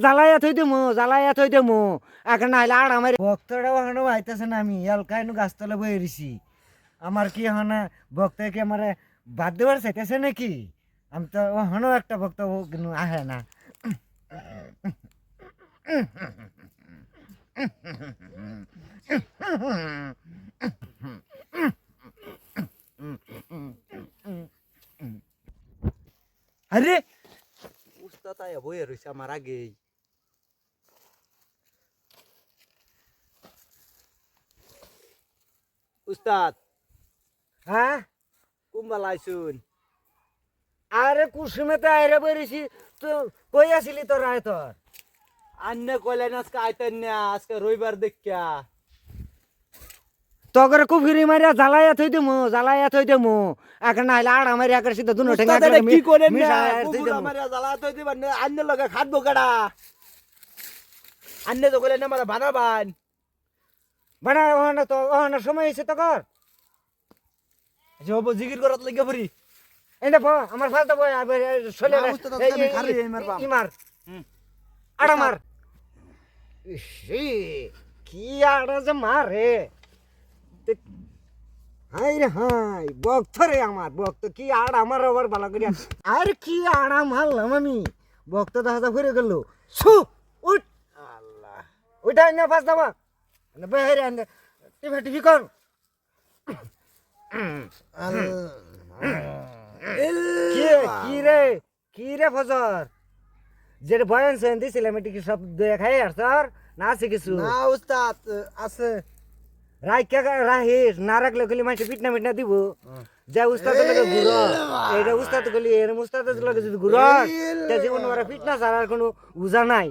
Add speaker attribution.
Speaker 1: জ্বালাইয়া থই দেমু এখন নাইলে আর আমার ভক্তরা ওখানে আইতেছে না আমি এলকা এনু গাছতলা বয়ে রইছি আমার কি হনা ভক্ত কি আমার বাদ দেওয়ার চাইতেছে নাকি আমি তো ওখানেও একটা ভক্ত কিন্তু আহে না আরে উস্তাদ আয়া বয়ে রইছে আমার আগেই উস্তাদ হ্যাঁ কুম্বালাইছুন আরে কুসুমে তো আইরে বেরিয়েছি তো কই আসিলি তোর আয় তোর
Speaker 2: আন্নে কইলেন আজকে আইতেন না আজকে রবিবার দেখা
Speaker 1: তগরে কুফিরি মারিয়া জ্বালাইয়া থই দেমু এখন নাইলে আর আমার একের সিদ্ধ দুনো ঠেঙ্গা
Speaker 2: কি করেন না কুকুর আমারে জ্বালা তো দিবেন আন্নে লগে খাটবো কাড়া আন্নে তো কইলেন আমার বানাবান
Speaker 1: বানা ওখানে তো ওখানে সময় হয়েছে তো কর
Speaker 2: যে হবো জিকির করাত লাগে পড়ি
Speaker 1: এটা আমার ফালতা বয় চলে ইমার আড়া মার কি আড়া যে মারে হাই রে হাই বক্ত রে আমার বক্ত কি আড় আমার আবার ভালো করিয়া আর কি আড়া মারলাম আমি বক্ত দেখা ঘুরে গেল ছু উঠ আল্লাহ ওইটা না ফাঁস দাবা বেহেরে আনে টিভি টিভি কর কি রে ফজর যে বয়ান সেন দিছিলাম এটি কি সব দেখাই আর স্যার না আছে কিছু
Speaker 2: না উস্তাদ আছে
Speaker 1: রাহিস না রাখলে গলি মাসে পিটনা মিটনা দিব যা উস্তাদ লগে ঘুরো এটা উস্তাদ গলি এর উস্তাদ লগে যদি ঘুরো তা জীবন ওরা ফিটনা ছাড়ার কোনো উজা নাই